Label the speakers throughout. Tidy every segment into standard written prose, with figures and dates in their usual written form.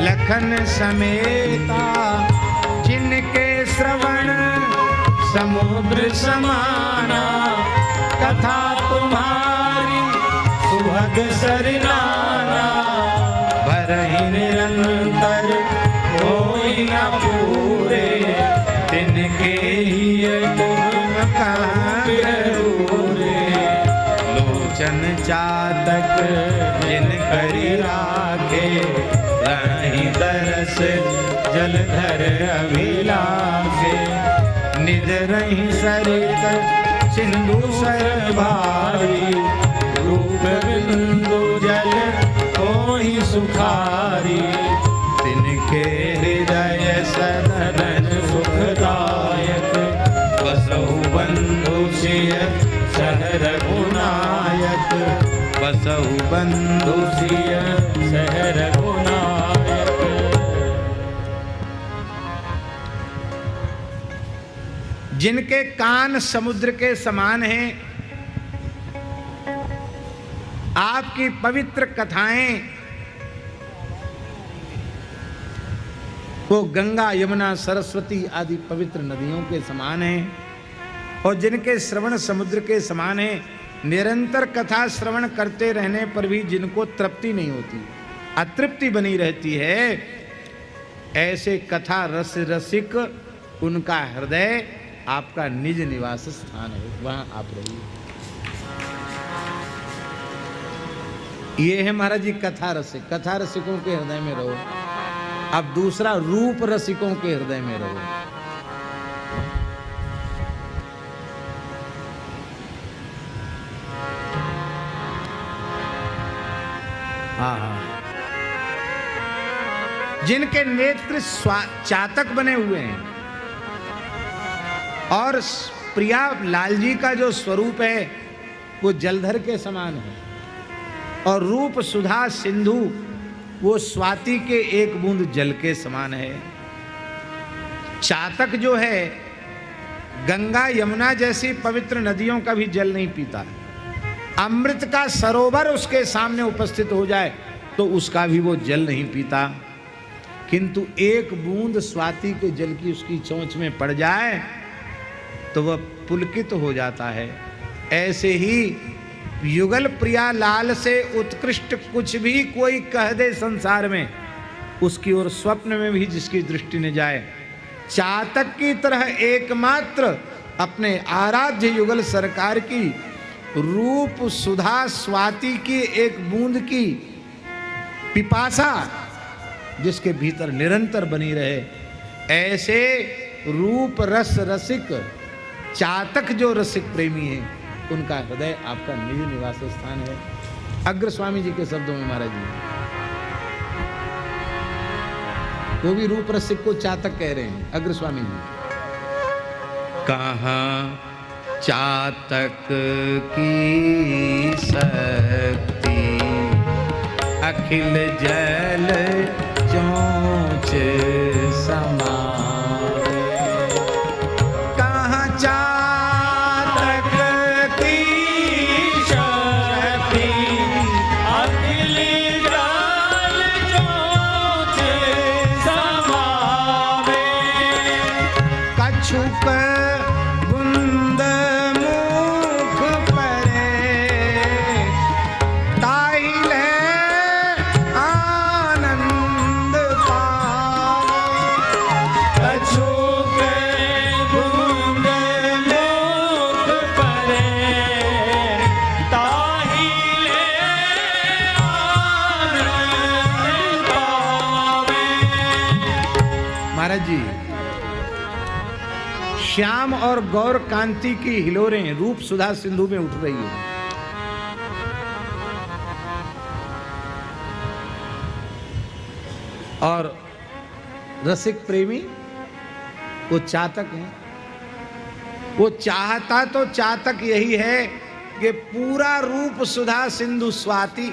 Speaker 1: लखन समेता, जिनके श्रवण समुद्र समाना, कथा तुम्हारी सुभग सरनाना, भरहि निरंतर होई न पूरे, तिनके ही गुण पूरे। लोचन चातक जिन करी राखे, रहि दरस जलधर अभिलाषे, निज रहि सरित सिंधु सर भारी, रूप बिंदु जल होई सुखारी, तिनके हृदय सदन सुखदायक, बसहु बंधु सिय सह रघुनायक, बसहु बंधु सिय सह रघुनायक। जिनके कान समुद्र के समान हैं, आपकी पवित्र कथाएं वो गंगा यमुना सरस्वती आदि पवित्र नदियों के समान हैं, और जिनके श्रवण समुद्र के समान हैं। निरंतर कथा श्रवण करते रहने पर भी जिनको तृप्ति नहीं होती, अतृप्ति बनी रहती है, ऐसे कथा रस रसिक उनका हृदय आपका निज निवास स्थान है, वहां आप रहिए। ये है महाराज जी कथा रसिक, कथा रसिकों के हृदय में रहो। अब दूसरा रूप रसिकों के हृदय में रहो। जिनके नेत्र चातक बने हुए हैं, और प्रिया लाल जी का जो स्वरूप है वो जलधर के समान है, और रूप सुधा सिंधु वो स्वाति के एक बूंद जल के समान है। चातक जो है गंगा यमुना जैसी पवित्र नदियों का भी जल नहीं पीता है। अमृत का सरोवर उसके सामने उपस्थित हो जाए तो उसका भी वो जल नहीं पीता, किंतु एक बूंद स्वाति के जल की उसकी चोंच में पड़ जाए तो वह पुलकित हो जाता है। ऐसे ही युगल प्रिया लाल से उत्कृष्ट कुछ भी कोई कह दे संसार में, उसकी ओर स्वप्न में भी जिसकी दृष्टि न जाए, चातक की तरह एकमात्र अपने आराध्य युगल सरकार की रूप सुधा स्वाति की एक बूंद की पिपासा जिसके भीतर निरंतर बनी रहे, ऐसे रूप रस रसिक चातक जो रसिक प्रेमी है, उनका हृदय आपका निज निवास स्थान है। अग्र स्वामी जी के शब्दों में महाराज जी, वो भी रूप रसिक को चातक कह रहे हैं। अग्र स्वामी जी, कहाँ चातक की शक्ति, अखिल जल चोंच समावे, कहाँ चातक की शक्ति, अखिल जल चोंच समावे, कछुक बुंद मुख परे, ताहिल आनंद पावे, कछुक बुंद मुख परे, ताहिल आनंद पावे। महाराज जी, श्याम और गौर कांति की हिलोरें रूप सुधा सिंधु में उठ रही है। और रसिक प्रेमी वो चातक है। वो चाहता तो चातक यही है कि पूरा रूप सुधा सिंधु स्वाति,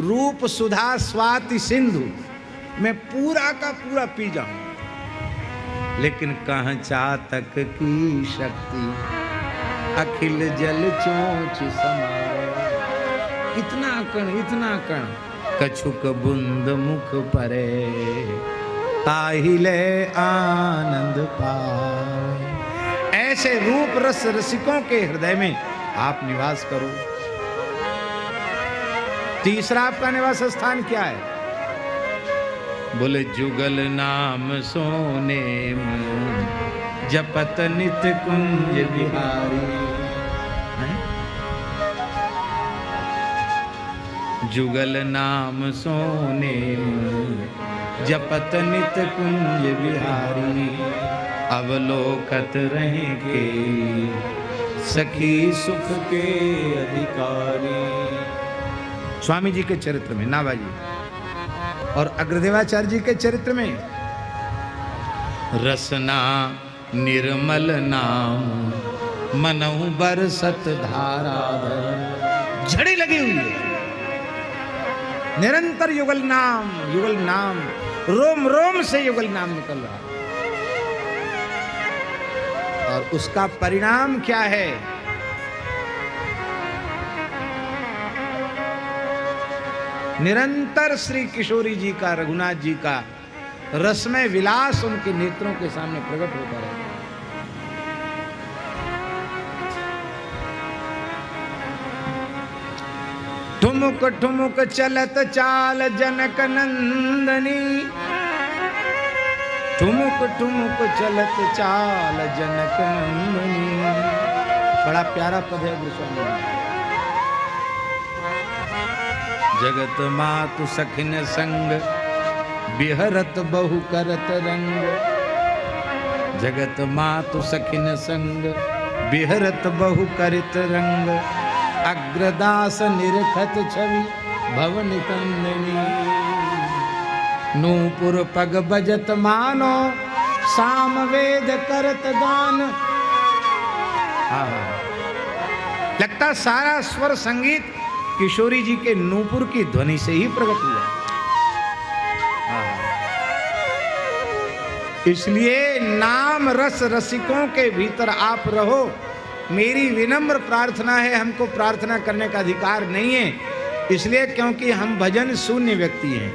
Speaker 1: रूप सुधा स्वाति सिंधु मैं पूरा का पूरा पी जाऊं, लेकिन कहाँ चातक की शक्ति, अखिल जल चोंच समाए। इतना कण कछुक बुंद मुख परे, ताहिले आनंद पाए। ऐसे रूप रस रसिकों के हृदय में आप निवास करो। तीसरा आपका निवास स्थान क्या है? बोले जुगल नाम सोने में, जपत नित कुंज बिहारी। जुगल नाम सोने में, जपत नित कुंज बिहारी। अवलोकत रहे के सखी सुख के अधिकारी। स्वामी जी के चरित्र में, नाभाजी और अग्रदेवाचार्य जी के चरित्र में, रसना निर्मल नाम मनहु बरसत धारा। झड़ी लगी हुई है, निरंतर युगल नाम, रोम रोम से युगल नाम निकल रहा है। और उसका परिणाम क्या है? निरंतर श्री किशोरी जी का, रघुनाथ जी का रसमय विलास उनके नेत्रों के सामने प्रकट होता रहता है। ठुमुक ठुमुक चलत चाल जनक नंदनी, ठुमुक ठुमुक चलत चाल जनक नंदनी। बड़ा प्यारा पद है गुरुस्वामी। जगत मातु सखिन संग, बिहरत बहु करत रंग। जगत मातु सखिन संग, बिहरत बहु करत रंग। अग्रदास निरखत छवि भवन कंदनी। नूपुर पग बजत मानो, साम वेद करत गान। लगता सारा स्वर संगीत किशोरी जी के नूपुर की ध्वनि से ही प्रकट हुआ। इसलिए नाम रस रसिकों के भीतर आप रहो। मेरी विनम्र प्रार्थना है, हमको प्रार्थना करने का अधिकार नहीं है, इसलिए क्योंकि हम भजन शून्य व्यक्ति हैं।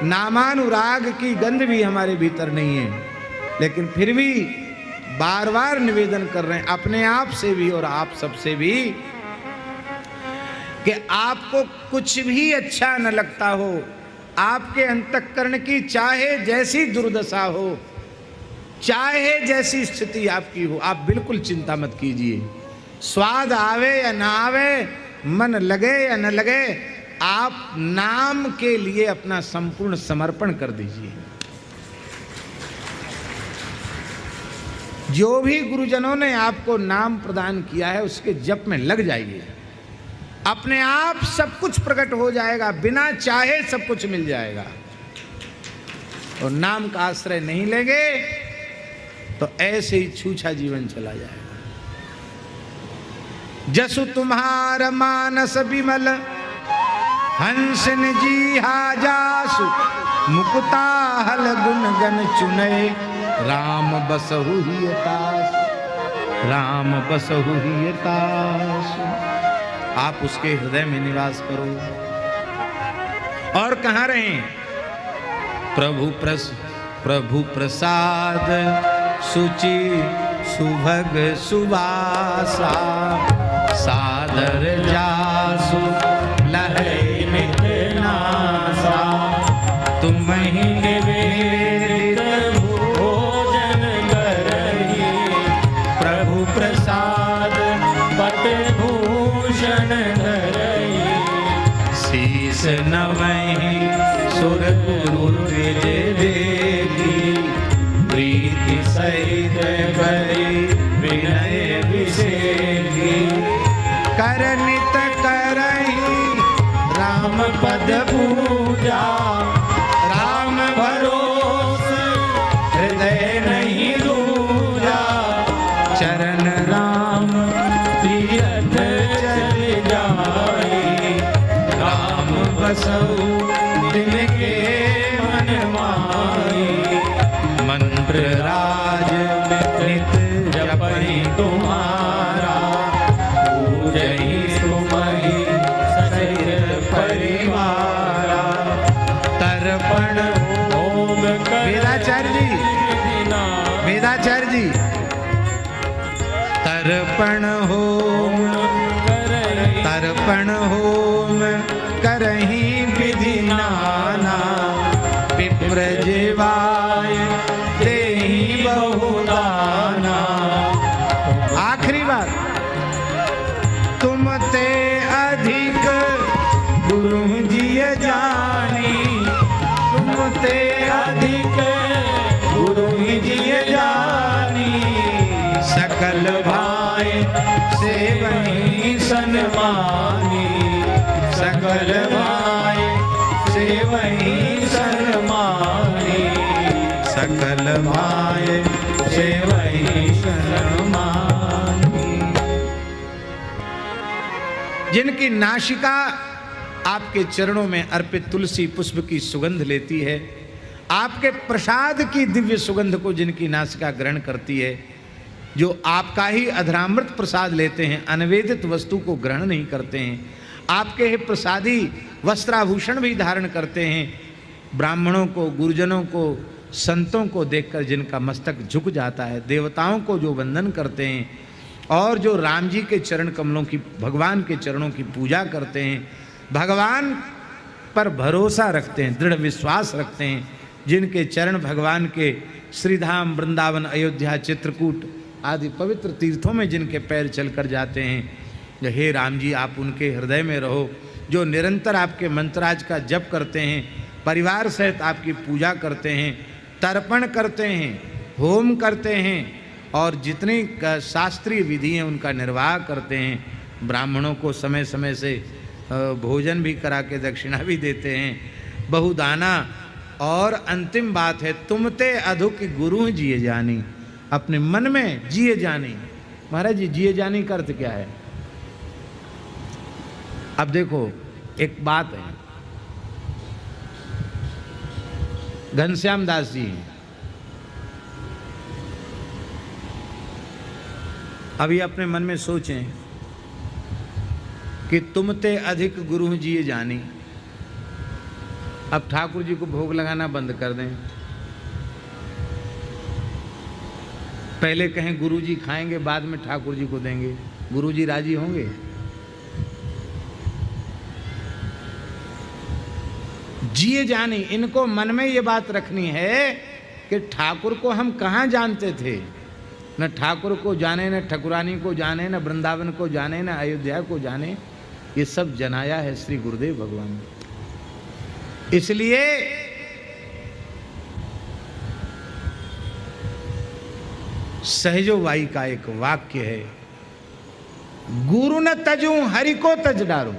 Speaker 1: नामानुराग की गंध भी हमारे भीतर नहीं है, लेकिन फिर भी बार बार निवेदन कर रहे हैं अपने आप से भी और आप सबसे भी, कि आपको कुछ भी अच्छा न लगता हो, आपके अंतःकरण की चाहे जैसी दुर्दशा हो, चाहे जैसी स्थिति आपकी हो, आप बिल्कुल चिंता मत कीजिए। स्वाद आवे या ना आवे, मन लगे या न लगे, आप नाम के लिए अपना संपूर्ण समर्पण कर दीजिए। जो भी गुरुजनों ने आपको नाम प्रदान किया है उसके जप में लग जाइए। अपने आप सब कुछ प्रकट हो जाएगा, बिना चाहे सब कुछ मिल जाएगा। और नाम का आश्रय नहीं लेंगे तो ऐसे ही छूछा जीवन चला जाएगा। जसु तुम्हार मानस विमल, हंसन जी हाजासु। मुकुता हल गुण गण चुनय, राम बसहु हिय तासु। राम बसहु हिय तासु। आप उसके हृदय में निवास करो। और कहाँ रहें? प्रभु प्रसाद सुचि सुभग सुवासा। सादर जासु लहै नित नासा। तुम्हि निवेदित भोजन करहि। प्रभु प्रसाद पट भूषण धरहि। शीस नवहि सुर गुरु द्विज देवी। प्रीति सहित बलि विनय विसेखी। करनित करहि राम पद पूजा। राम भरोस हृदय नहीं दूजा। चरण राम तीरथ चल जाई। राम बसहु तिनके मन माई। मंत्र राज नित जपहि तुम्हारा। पूजहि तुमहि सहित परिवार। तर्पण
Speaker 2: होम
Speaker 1: वेदाचार्य जी, वेदाचार्य जी, तर्पण होम तर्पण होम करहीं विधि नाना, विप्र जीवाय देहि बहुदाना। आखिरी बात, तुम ते अधिक गुरु जी जानी, तुम ते अधिक गुरु जी जानी, सकल भाई से वही सन्मानी, सकल भाई से वही सन्मानी, सकल भाई से वही सन्मानी। जिनकी नासिका आपके चरणों में अर्पित तुलसी पुष्प की सुगंध लेती है, आपके प्रसाद की दिव्य सुगंध को जिनकी नासिका ग्रहण करती है, जो आपका ही अधरामृत प्रसाद लेते हैं, अनवेदित वस्तु को ग्रहण नहीं करते हैं, आपके ही प्रसादी वस्त्राभूषण भी धारण करते हैं, ब्राह्मणों को, गुरुजनों को, संतों को देखकर जिनका मस्तक झुक जाता है, देवताओं को जो वंदन करते हैं और जो राम जी के चरण कमलों की, भगवान के चरणों की पूजा करते हैं, भगवान पर भरोसा रखते हैं, दृढ़ विश्वास रखते हैं, जिनके चरण भगवान के श्रीधाम, वृंदावन, अयोध्या, चित्रकूट आदि पवित्र तीर्थों में जिनके पैर चलकर जाते हैं, हे राम जी आप उनके हृदय में रहो। जो निरंतर आपके मंत्राज का जप करते हैं, परिवार सहित आपकी पूजा करते हैं, तर्पण करते हैं, होम करते हैं और जितनी शास्त्रीय विधि हैं उनका निर्वाह करते हैं, ब्राह्मणों को समय समय से भोजन भी करा के दक्षिणा भी देते हैं, बहुदाना। और अंतिम बात है, तुमते अधुक गुरु जिए जानी, अपने मन में जिए जानी। महाराज जी, जिए जानी का अर्थ क्या है? अब देखो एक बात है, घनश्याम दास जी हैं, अभी अपने मन में सोचें कि तुमते अधिक गुरु जिए जानी। अब ठाकुर जी को भोग लगाना बंद कर दें, पहले कहें गुरु जी खाएंगे, बाद में ठाकुर जी को देंगे, गुरु जी राजी होंगे? जिए जानी, इनको मन में ये बात रखनी है कि ठाकुर को हम कहाँ जानते थे, न ठाकुर को जाने, न ठकुरानी को जाने, न वृंदावन को जाने, न अयोध्या को जाने, ये सब जनाया है श्री गुरुदेव भगवान ने। इसलिए सहजो वाई का एक वाक्य है, गुरु न तजूं हरि को तज डारूं।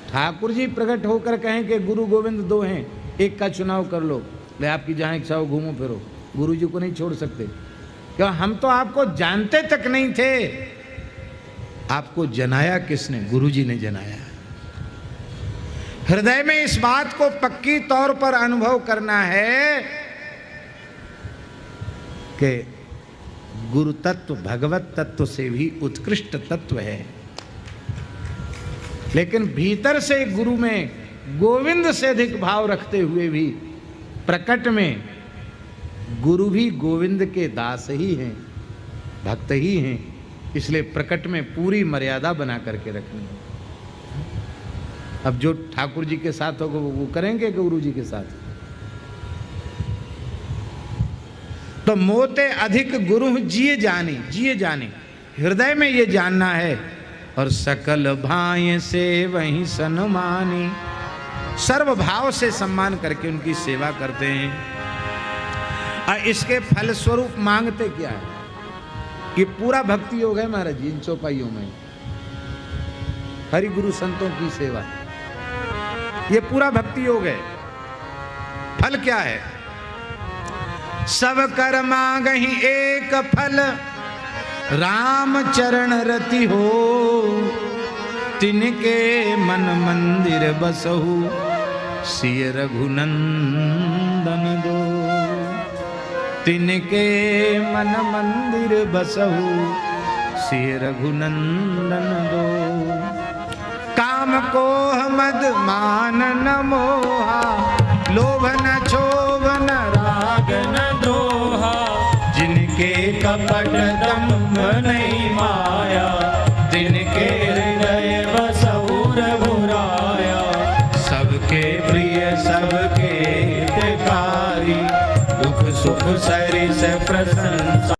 Speaker 1: ठाकुर जी प्रकट होकर कहें कि गुरु गोविंद दो हैं, एक का चुनाव कर लो, ले आपकी जहां इच्छा हो घूमो फिरो, गुरु जी को नहीं छोड़ सकते। क्यों? हम तो आपको जानते तक नहीं थे, आपको जनाया किसने? गुरु जी ने जनाया। हृदय में इस बात को पक्की तौर पर अनुभव करना है कि गुरु तत्व भगवत तत्व से भी उत्कृष्ट तत्व है, लेकिन भीतर से गुरु में गोविंद से अधिक भाव रखते हुए भी प्रकट में गुरु भी गोविंद के दास ही हैं, भक्त ही हैं, इसलिए प्रकट में पूरी मर्यादा बना करके रखनी है। अब जो ठाकुर जी के साथ होगा वो करेंगे गुरु जी के साथ। तो मोते अधिक गुरु जिए जानी, जिए जानी, हृदय में ये जानना है। और सकल भाई से वही सन्मानी, सर्व भाव से सम्मान करके उनकी सेवा करते हैं। और इसके फल स्वरूप मांगते क्या है? ये पूरा भक्ति योग है महाराज जी इन चौपाइयों में, हरि गुरु संतों की सेवा, ये पूरा भक्ति योग है। फल क्या है? सब कर मांगहि एक फल, राम चरण रति हो, तिनके मन मंदिर बसहु, सिय रघुनंदन दो। तिनके मन मंदिर बसहु, सिय रघुनंदन दो। काम को मद मान न मोहा, जिनके कपट दम्भ नहीं माया, जिनके हृदय बसहु रघुराया, सबके प्रिय सबके हितकारी, दुख सुख सरिस प्रशंसा